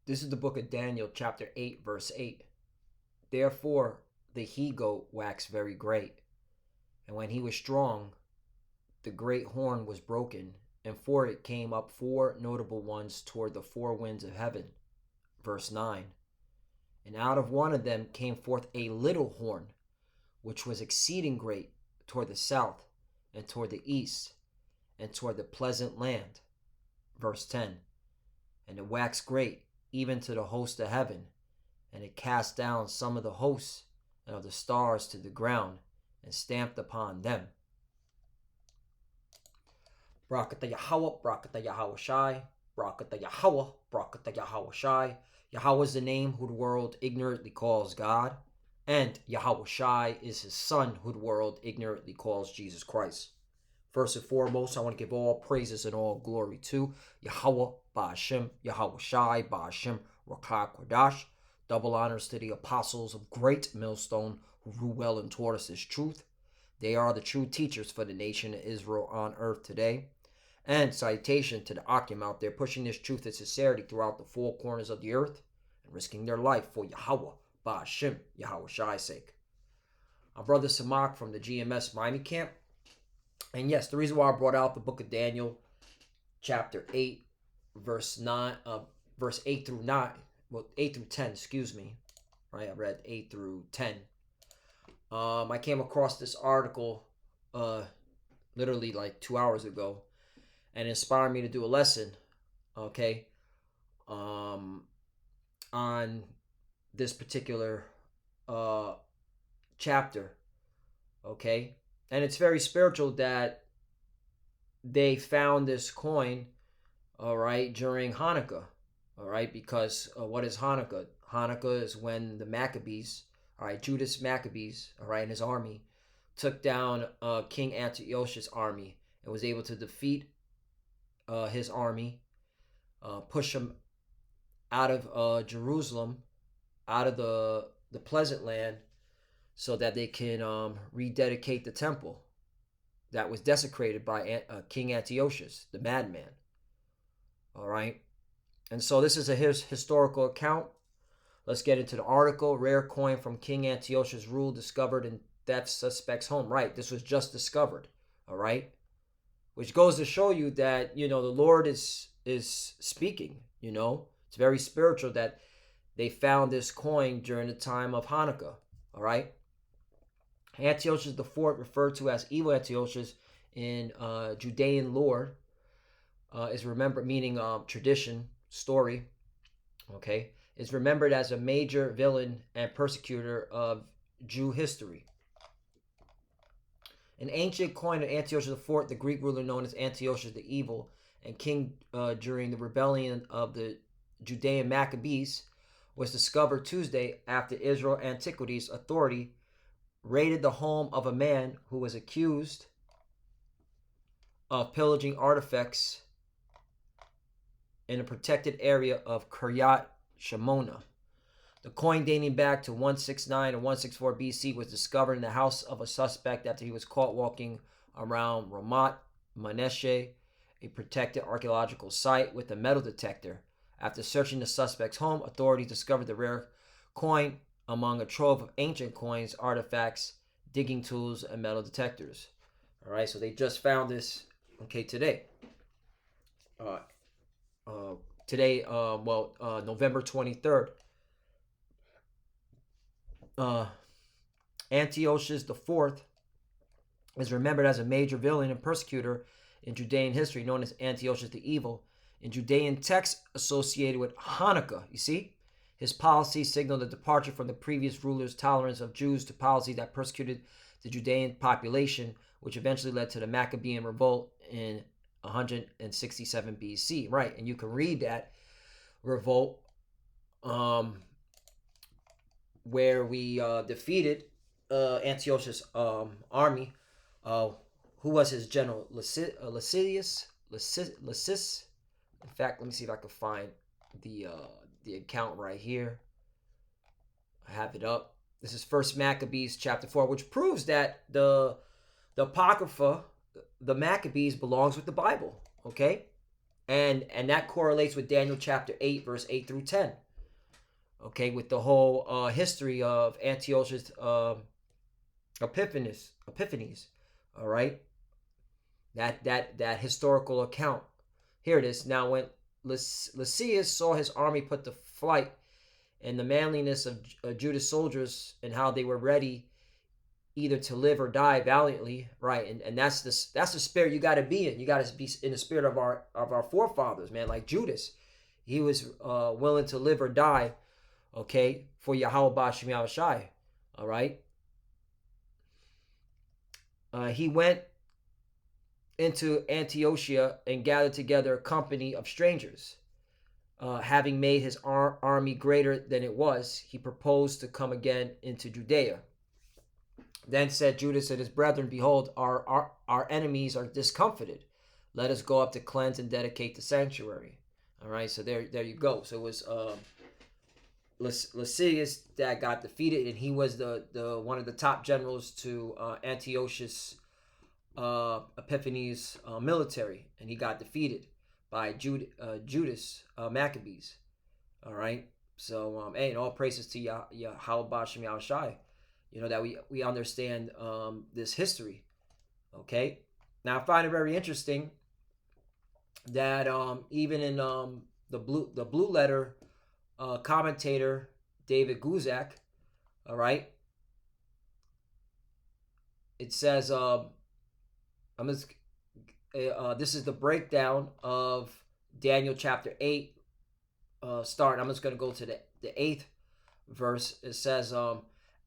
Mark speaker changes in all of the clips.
Speaker 1: This is the book of Daniel, chapter 8, verse 8. Therefore, the he-goat waxed very great. And when he was strong, the great horn was broken, and for it came up four notable ones toward the four winds of heaven. Verse 9. And out of one of them came forth a little horn, which was exceeding great, toward the south, and toward the east, and toward the pleasant land. Verse 10. And it waxed great, even to the host of heaven, and it cast down some of the hosts and of the stars to the ground, and stamped upon them. Brakata Yahweh, Brakata Yahweh Shai, Brakata Yahweh, Brakata Yahweh Shai. Yahweh is the name who the world ignorantly calls God, and Yahweh Shai is his son who the world ignorantly calls Jesus Christ. First and foremost, I want to give all praises and all glory to Yahweh Ba'ashem, Yahweh Shai Ba'ashem, Rakah Kodash. Double honors to the apostles of Great Millstone who rule well and taught us this truth. They are the true teachers for the nation of Israel on earth today. And salutation to the Akim out there pushing this truth and sincerity throughout the four corners of the earth and risking their life for Yahweh Ba'ashem, Yahweh Shai's sake. Our brother Samak from the GMS Miami camp. And yes, the reason why I brought out the book of Daniel, chapter 8, verse 8 through 9, well, 8 through 10, excuse me. Right, I read 8 through 10. I came across this article literally like 2 hours ago, and it inspired me to do a lesson, okay, on this particular chapter, okay. And it's very spiritual that they found this coin, all right, during Hanukkah, all right, because what is Hanukkah? Hanukkah is when the Maccabees, all right, Judas Maccabees, all right, and his army took down King Antiochus' army and was able to defeat his army, push him out of Jerusalem, out of the pleasant land, so that they can rededicate the temple that was desecrated by King Antiochus, the madman. All right. And so this is a historical account. Let's get into the article. Rare coin from King Antiochus' rule discovered in theft suspect's home. Right. This was just discovered. All right. Which goes to show you that, the Lord is speaking, It's very spiritual that they found this coin during the time of Hanukkah. All right. Antiochus IV, referred to as evil Antiochus in Judean lore, is remembered, meaning tradition, story, okay, is remembered as a major villain and persecutor of Jew history. An ancient coin of Antiochus IV, the Greek ruler known as Antiochus the Evil and king during the rebellion of the Judean Maccabees, was discovered Tuesday after Israel Antiquities Authority raided the home of a man who was accused of pillaging artifacts in a protected area of Kiryat Shemona. The coin, dating back to 169 and 164 BC, was discovered in the house of a suspect after he was caught walking around Ramat Maneshe, a protected archaeological site, with a metal detector. After searching the suspect's home, authorities discovered the rare coin among a trove of ancient coins, artifacts, digging tools, and metal detectors. All right, so they just found this, okay, today. November 23rd. Antiochus IV is remembered as a major villain and persecutor in Judean history, known as Antiochus the Evil. In Judean texts associated with Hanukkah, you see, his policy signaled a departure from the previous ruler's tolerance of Jews to policy that persecuted the Judean population, which eventually led to the Maccabean revolt in 167 BC. Right, and you can read that revolt where we defeated Antiochus' army. Who was his general? Lysias? In fact, let me see if I can find the account right here. I have it up. This is First Maccabees chapter 4, which proves that the Apocrypha, the Maccabees, belongs with the Bible. Okay, And that correlates with Daniel chapter 8, verse 8 through 10. Okay, with the whole history of Antiochus Epiphanes. All right, that historical account. Here it is. Now, when Lysias saw his army put to flight, and the manliness of Judah's soldiers, and how they were ready either to live or die valiantly, right? And that's the spirit you got to be in. You got to be in the spirit of our forefathers, man. Like Judas, he was willing to live or die, okay, for Yahweh Bashim Yahushai. All right. He went into Antiochia and gathered together a company of strangers. Having made his army greater than it was, he proposed to come again into Judea. Then said Judas and his brethren, behold, our enemies are discomfited. Let us go up to cleanse and dedicate the sanctuary. All right, so there you go. So it was Lysias that got defeated, and he was the one of the top generals to Antiochus Epiphanes' military, and he got defeated by Judas Maccabees. All right, so and all praises to Yahweh Bashim Yahushai. You know that we understand this history. Okay, now I find it very interesting that even in the blue letter commentator David Guzak, all right, it says this is the breakdown of Daniel chapter 8 start. I'm just going to go to the 8th verse. It says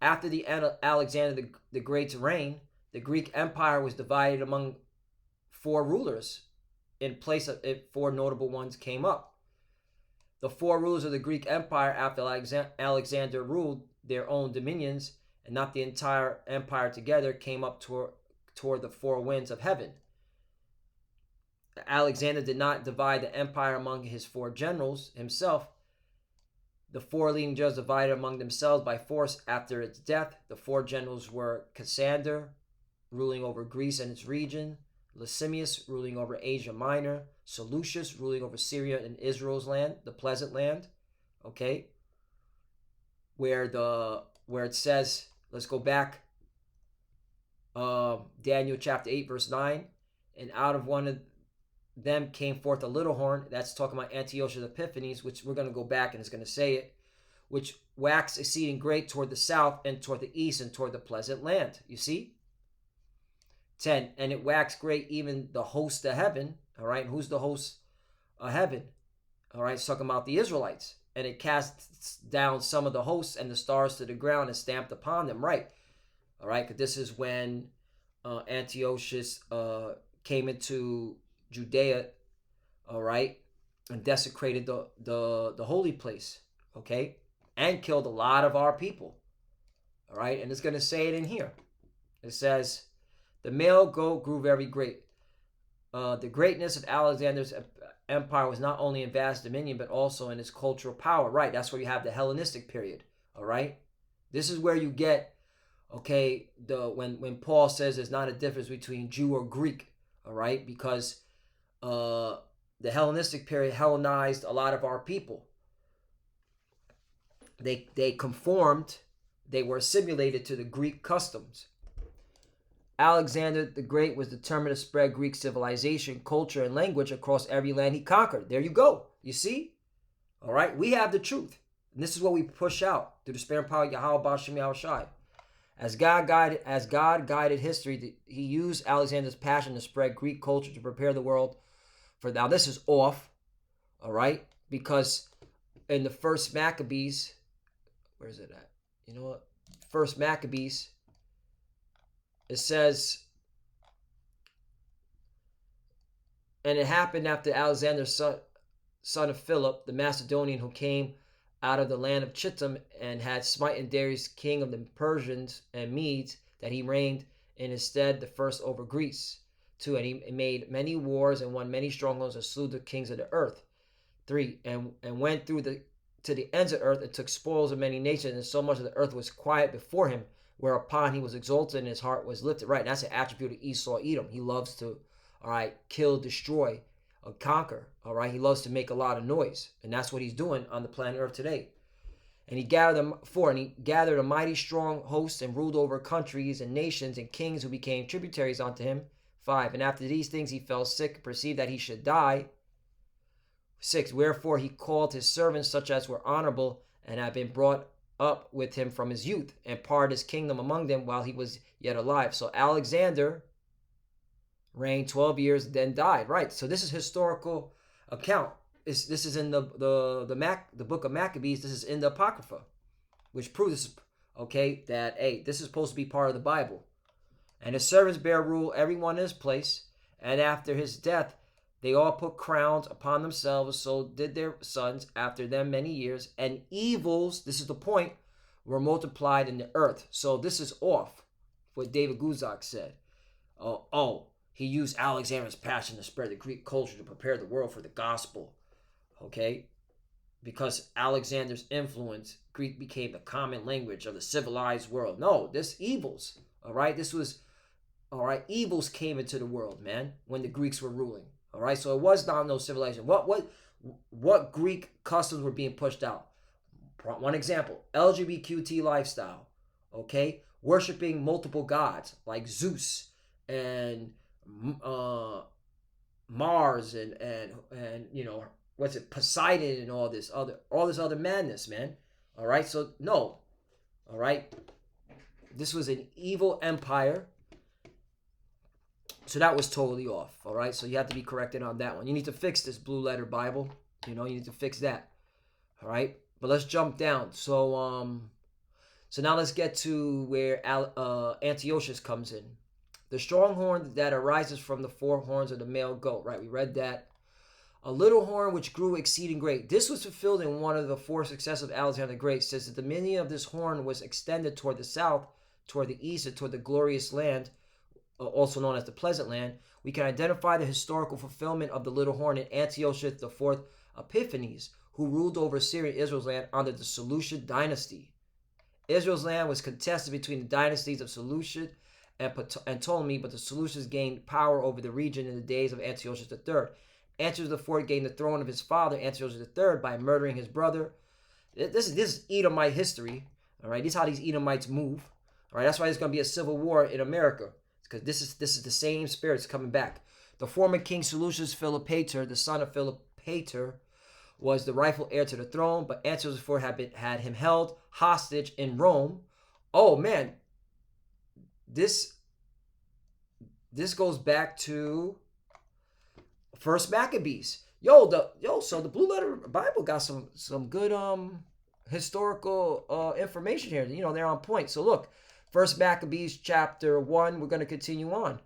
Speaker 1: after the Alexander the Great's reign, the Greek Empire was divided among 4 rulers. In place of it, 4 notable ones came up. The 4 rulers of the Greek Empire after Alexander ruled their own dominions, and not the entire empire together, came up toward the 4 winds of heaven. Alexander did not divide the empire among his 4 generals himself. The 4 leading generals divided among themselves by force after its death. The 4 generals were Cassander, ruling over Greece and its region; Licinius, ruling over Asia Minor; Seleucus, ruling over Syria and Israel's land, the pleasant land. Okay, where it says, let's go back. Daniel chapter 8 verse 9, and out of one of them came forth a little horn. That's talking about Antiochus Epiphanes, which we're going to go back and it's going to say it, which waxed exceeding great toward the south and toward the east and toward the pleasant land. You see? 10, and it waxed great, even the host of heaven. All right, and who's the host of heaven? All right, it's talking about the Israelites. And it cast down some of the hosts and the stars to the ground and stamped upon them. Right. All right, because this is when Antiochus came into Judea, all right, and desecrated the holy place, okay, and killed a lot of our people. All right, and it's going to say it in here. It says, the male goat grew very great. The greatness of Alexander's empire was not only in vast dominion, but also in its cultural power. Right, that's where you have the Hellenistic period. All right, this is where you get, okay, when Paul says there's not a difference between Jew or Greek. All right, because the Hellenistic period Hellenized a lot of our people. They conformed, they were assimilated to the Greek customs. Alexander the Great was determined to spread Greek civilization, culture, and language across every land he conquered. There you go. You see? All right, we have the truth. And this is what we push out through the spirit and power of Yahweh Bashim Yahushai. As God guided history, he used Alexander's passion to spread Greek culture to prepare the world for, now this is off, all right? Because in the first Maccabees, where is it at? You know what? First Maccabees, it says, and it happened after Alexander, son of Philip, the Macedonian, who came out of the land of Chittim and had smitten Darius, king of the Persians and Medes, that he reigned in his stead the first over Greece. 2, and he made many wars and won many strongholds and slew the kings of the earth. 3, and went through to the ends of earth and took spoils of many nations, and so much of the earth was quiet before him, whereupon he was exalted and his heart was lifted. Right, and that's an attribute of Esau, Edom. He loves to, all right, kill, destroy, conquer. All right, he loves to make a lot of noise, and that's what he's doing on the planet Earth today. And he gathered a mighty strong host and ruled over countries and nations and kings who became tributaries unto him. 5. And after these things he fell sick, and perceived that he should die. 6. Wherefore he called his servants, such as were honorable, and had been brought up with him from his youth, and parted his kingdom among them while he was yet alive. So Alexander reigned 12 years, then died. Right. So this is historical account. This is in the book of Maccabees. This is in the Apocrypha, which proves, okay, that, hey, this is supposed to be part of the Bible. And his servants bare rule, everyone in his place. And after his death, they all put crowns upon themselves. So did their sons after them many years. And evils, this is the point, were multiplied in the earth. So this is off what David Guzak said. He used Alexander's passion to spread the Greek culture to prepare the world for the gospel. Okay? Because Alexander's influence, Greek became the common language of the civilized world. No, this evils. All right? This was, all right, evils came into the world, man, when the Greeks were ruling. All right? So it was not no civilization. What Greek customs were being pushed out? One example, LGBTQ lifestyle. Okay? Worshipping multiple gods like Zeus and Mars and you know, what's it, Poseidon, and all this other madness, man. All right, so no, all right, this was an evil empire, so that was totally off. All right, so you have to be corrected on that one. You need to fix this Blue Letter Bible. You know, you need to fix that. All right, but let's jump down. So now let's get to where Antiochus comes in. The strong horn that arises from the four horns of the male goat. Right, we read that. A little horn which grew exceeding great. This was fulfilled in one of the four successive Alexander the Great. Says that the dominion of this horn was extended toward the south, toward the east, and toward the glorious land, also known as the pleasant land. We can identify the historical fulfillment of the little horn in Antiochus IV Epiphanes, who ruled over Syria and Israel's land under the Seleucid dynasty. Israel's land was contested between the dynasties of Seleucid and Ptolemy, but the Seleucids gained power over the region in the days of Antiochus III. Antiochus IV gained the throne of his father, Antiochus III, by murdering his brother. This is Edomite history. All right, this is how these Edomites move. All right, that's why there's going to be a civil war in America, because this is the same spirits coming back. The former king Seleucus Philopator, the son of Philopator, was the rightful heir to the throne, but Antiochus IV had him held hostage in Rome. Oh man, this goes back to First Maccabees. So the Blue Letter Bible got some good historical information here. You know, they're on point. So look, First Maccabees chapter 1, we're going to continue on.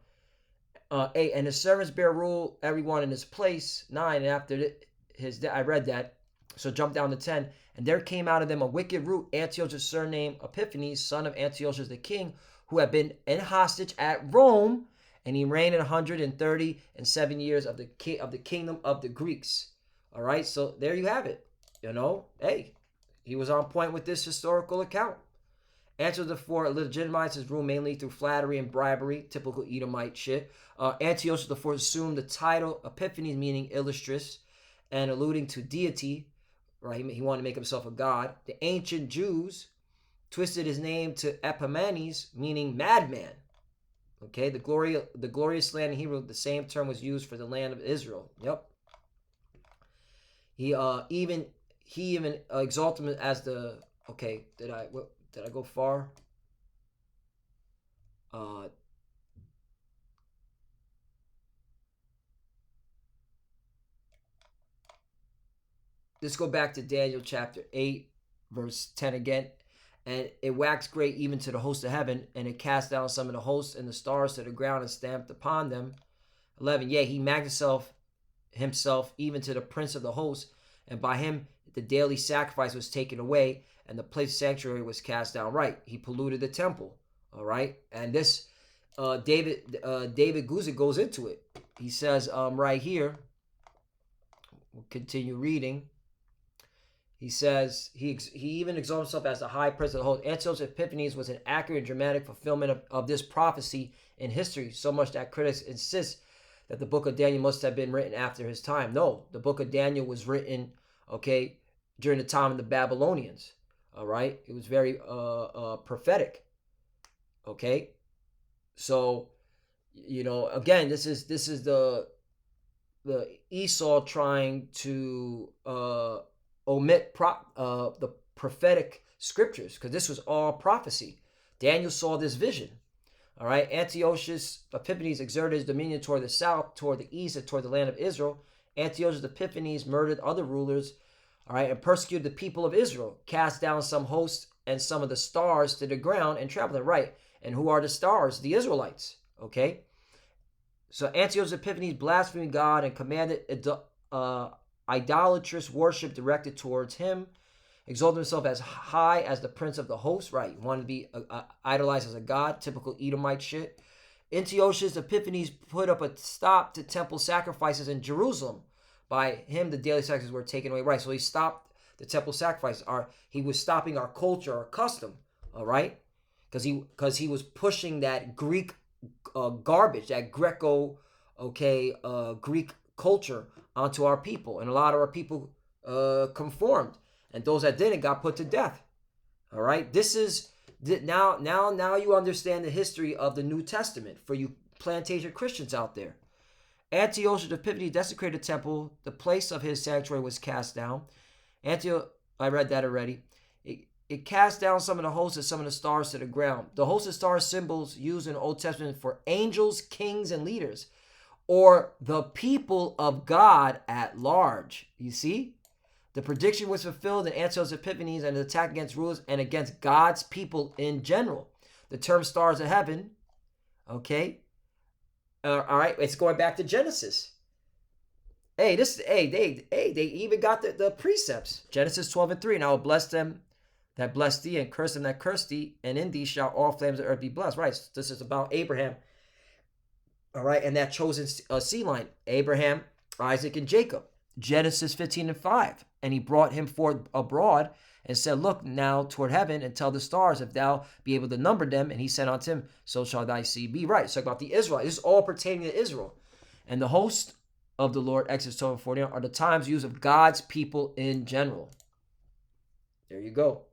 Speaker 1: 8, and his servants bear rule, everyone in his place. 9, and after his death, I read that. So jump down to 10. And there came out of them a wicked root, Antiochus, surnamed Epiphanes, son of Antiochus the king, who had been in hostage at Rome, and he reigned 137 years of the kingdom of the Greeks. All right, so there you have it. You know, hey, he was on point with this historical account. Antiochus IV legitimized his rule mainly through flattery and bribery, typical Edomite shit. Antiochus IV assumed the title Epiphanes, meaning illustrious, and alluding to deity. Right, he wanted to make himself a god. The ancient Jews twisted his name to Epimanes, meaning madman. Okay, the glorious land in Hebrew, the same term was used for the land of Israel. Yep. He even exalted him as the. Okay, did I go far? Let's go back to Daniel chapter 8, verse 10 again. And it waxed great even to the host of heaven, and it cast down some of the hosts and the stars to the ground and stamped upon them. 11. Yea, he magnified himself even to the prince of the host, and by him the daily sacrifice was taken away, and the place of sanctuary was cast down. Right, he polluted the temple. All right, and this David Guzik goes into it. He says right here. We'll continue reading. He says he even exalted himself as the high priest of the whole. Antiochus Epiphanes was an accurate and dramatic fulfillment of this prophecy in history, so much that critics insist that the book of Daniel must have been written after his time. No, the book of Daniel was written, okay, during the time of the Babylonians. All right, it was very prophetic. Okay, so again, this is the Esau trying to omit the prophetic scriptures, because this was all prophecy. Daniel saw this vision. All right, Antiochus Epiphanes exerted his dominion toward the south, toward the east, and toward the land of Israel. Antiochus Epiphanes murdered other rulers, all right, and persecuted the people of Israel, cast down some hosts and some of the stars to the ground, and trampled them. Right, and who are the stars? The Israelites. Okay, so Antiochus Epiphanes blasphemed God and commanded idolatrous worship directed towards him, exalted himself as high as the prince of the host. Right, he wanted to be idolized as a god, typical Edomite shit. Antiochus Epiphanes put up a stop to temple sacrifices in Jerusalem. By him, the daily sacrifices were taken away. Right, so he stopped the temple sacrifices. He was stopping our culture, our custom. All right, because he was pushing that Greek garbage, that Greco, Greek culture onto our people, and a lot of our people conformed, and those that didn't got put to death. All right, this is now you understand the history of the New Testament for you plantation Christians out there. Antiochus Epiphanes desecrated the temple. The place of his sanctuary was cast down. I read that already. It cast down some of the hosts and some of the stars to the ground. The hosts and stars symbols used in the Old Testament for angels, kings, and leaders, or the people of God at large. You see? The prediction was fulfilled in Antiochus Epiphanes and his attack against rulers and against God's people in general. The term stars of heaven, okay? All right, it's going back to Genesis. They even got the precepts. Genesis 12:3. And I will bless them that bless thee, and curse them that curse thee, and in thee shall all flames of the earth be blessed. Right, so this is about Abraham. All right, and that chosen seed line, Abraham, Isaac, and Jacob. Genesis 15:5. And he brought him forth abroad and said, look now toward heaven and tell the stars if thou be able to number them. And he said unto him, so shall thy seed be. Right, so about the Israelites. This is all pertaining to Israel. And the host of the Lord, Exodus 12:41, are the times used of God's people in general. There you go.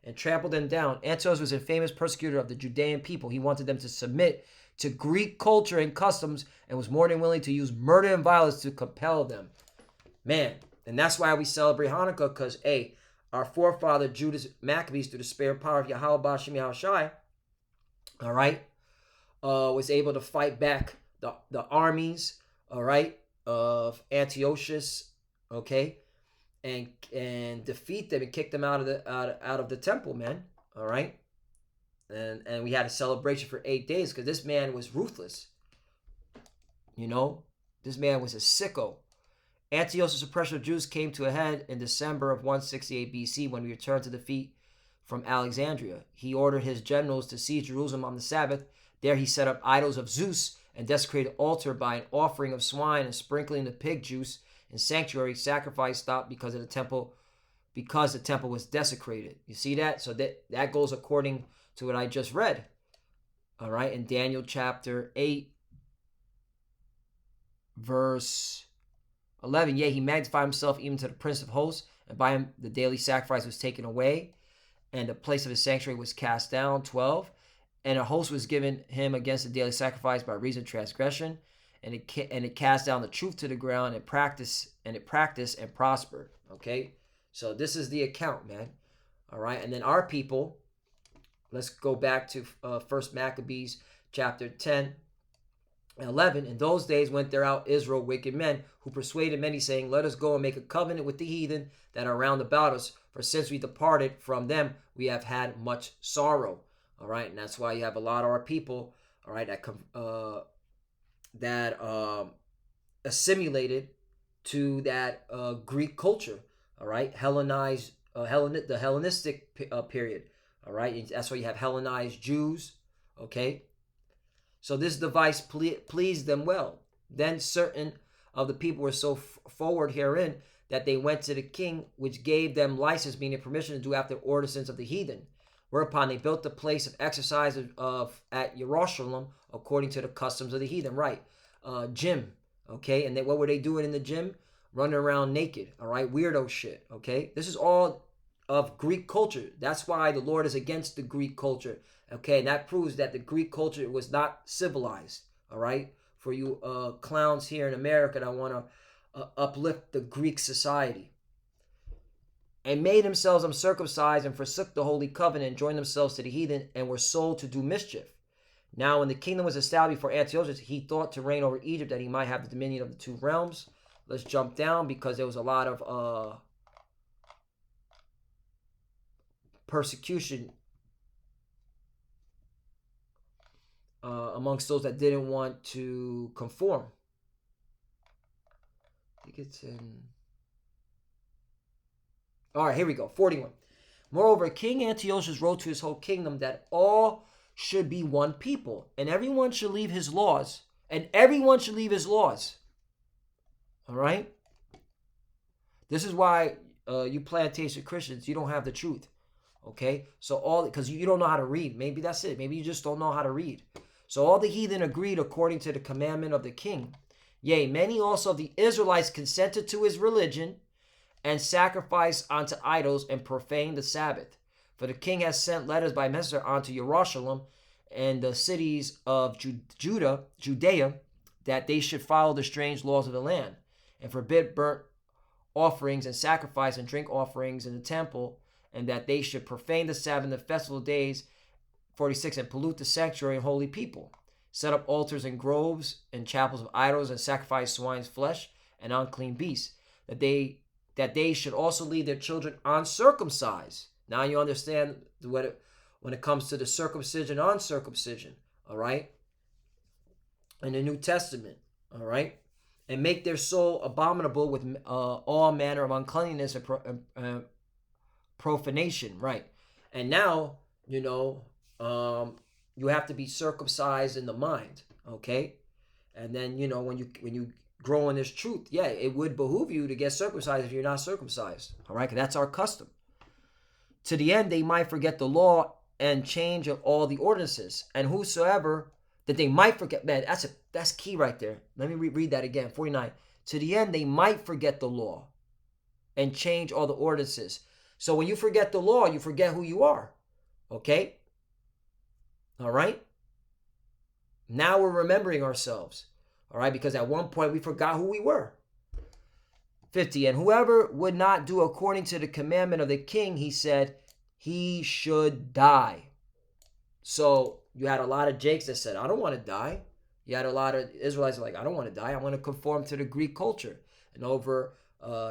Speaker 1: And trampled them down. Antiochus was a famous persecutor of the Judean people. He wanted them to submit to Greek culture and customs and was more than willing to use murder and violence to compel them. Man, and that's why we celebrate Hanukkah, because, our forefather Judas Maccabees, through the spirit power of Yahweh Bashim Yahushai, all right, was able to fight back the armies, all right, of Antiochus, okay, and defeat them and kick them out of the temple, man. All right, and we had a celebration for 8 days because this man was ruthless. This man was a sicko. Antiochus' suppression of Jews came to a head in December of 168 BC when he returned to defeat from Alexandria. He ordered his generals to seize Jerusalem on the Sabbath. There he set up idols of Zeus and desecrated the altar by an offering of swine and sprinkling the pig juice in sanctuary. Sacrifice stopped because the temple was desecrated. You see that? So that goes according to what I just read. All right, in Daniel chapter 8, verse 11. Yea, he magnified himself even to the prince of hosts, and by him the daily sacrifice was taken away, and the place of his sanctuary was cast down. 12. And a host was given him against the daily sacrifice by reason of transgression, and it cast down the truth to the ground, and practiced and prospered. Okay, so this is the account, man. All right, and then our people. Let's go back to First Maccabees chapter 10. 11. In those days went there out Israel wicked men, who persuaded many, saying, let us go and make a covenant with the heathen that are round about us, for since we departed from them we have had much sorrow. All right, and that's why you have a lot of our people, all right, that assimilated to that Greek culture, all right, Hellenized, the Hellenistic period, all right. And that's why you have Hellenized Jews, okay. So this device pleased them well. Then certain of the people were so forward herein that they went to the king, which gave them license, meaning permission to do after ordinances of the heathen. Whereupon they built the place of exercise at Jerusalem according to the customs of the heathen. Right. gym, okay? And what were they doing in the gym? Running around naked, all right? Weirdo shit, okay? This is all of Greek culture. That's why the Lord is against the Greek culture, okay? And that proves that the Greek culture was not civilized, all right? For you clowns here in America that want to uplift the Greek society. And made themselves uncircumcised and forsook the holy covenant and joined themselves to the heathen and were sold to do mischief. Now, when the kingdom was established for Antiochus, he thought to reign over Egypt that he might have the dominion of the two realms. Let's jump down because there was a lot of persecution amongst those that didn't want to conform. I think it's in... All right, here we go. 41. Moreover, King Antiochus wrote to his whole kingdom that all should be one people, and everyone should leave his laws. And everyone should leave his laws. All right? This is why you plantation Christians, you don't have the truth. Okay? So because you don't know how to read. Maybe that's it. Maybe you just don't know how to read. So all the heathen agreed according to the commandment of the king. Yea, many also of the Israelites consented to his religion and sacrificed unto idols and profaned the Sabbath. For the king has sent letters by messenger unto Jerusalem and the cities of Judea, that they should follow the strange laws of the land, and forbid burnt offerings and sacrifice and drink offerings in the temple, and that they should profane the Sabbath and the festival days, 46, and pollute the sanctuary and holy people, set up altars and groves and chapels of idols, and sacrifice swine's flesh and unclean beasts, that they should also leave their children uncircumcised. Now you understand when it comes to the circumcision, uncircumcision, all right? In the New Testament, all right? And make their soul abominable with all manner of uncleanness and profanation, right? And now, you have to be circumcised in the mind, okay? And then, when you grow in this truth, yeah, it would behoove you to get circumcised if you're not circumcised, all right? Because that's our custom. To the end they might forget the law and change of all the ordinances, and whosoever that they might forget. Man, that's key right there. Let me read that again. 49. To the end they might forget the law and change all the ordinances. So when you forget the law, you forget who you are. Okay? All right? Now we're remembering ourselves. All right? Because at one point we forgot who we were. 50. And whoever would not do according to the commandment of the king, he said, he should die. So you had a lot of Jakes that said, I don't want to die. You had a lot of Israelites like, I don't want to die. I want to conform to the Greek culture. And over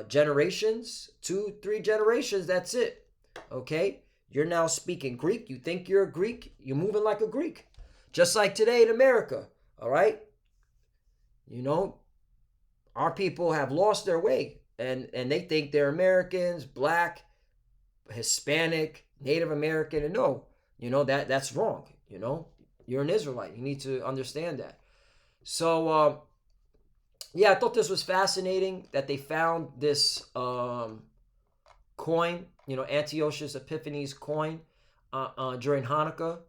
Speaker 1: generations, 2-3 generations, that's it. Okay? You're now speaking Greek. You think you're a Greek. You're moving like a Greek. Just like today in America. All right? Our people have lost their way. And they think they're Americans, black, Hispanic, Native American. And no, that's wrong. You're an Israelite. You need to understand that. So, yeah, I thought this was fascinating that they found this coin, Antiochus Epiphanes coin during Hanukkah,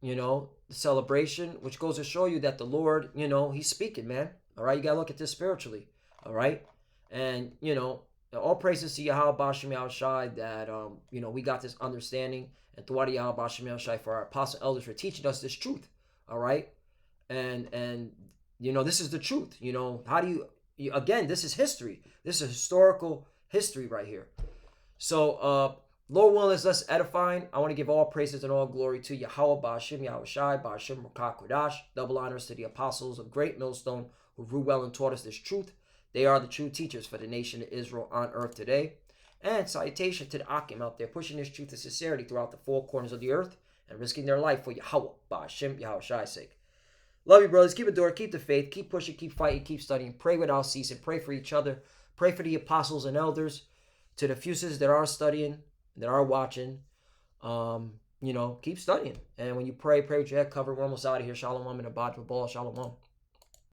Speaker 1: the celebration, which goes to show you that the Lord, he's speaking, man. All right, you got to look at this spiritually. All right. And, all praises to Yahweh Bashem Yahushai that, we got this understanding, and Thwadi Yahweh Bashem Yahushai for our apostle elders for teaching us this truth. All right. And this is the truth. How do you again, this is history. This is historical history right here. So, Lord willing, let's edifying. I want to give all praises and all glory to Yahweh Bashem Yahushai, Bashem Rakah Kodash. Double honors to the apostles of Great Millstone who grew well and taught us this truth. They are the true teachers for the nation of Israel on earth today. And salutation to the Akim out there pushing this truth and sincerity throughout the four corners of the earth and risking their life for Yahweh Bashem Yahushai's sake. Love you, brothers. Keep it door. Keep the faith. Keep pushing. Keep fighting. Keep studying. Pray without ceasing. Pray for each other. Pray for the apostles and elders. To the few sisters that are studying, that are watching, keep studying. And when you pray with your head covered. We're almost out of here. Shalom and abad ball. Shalom.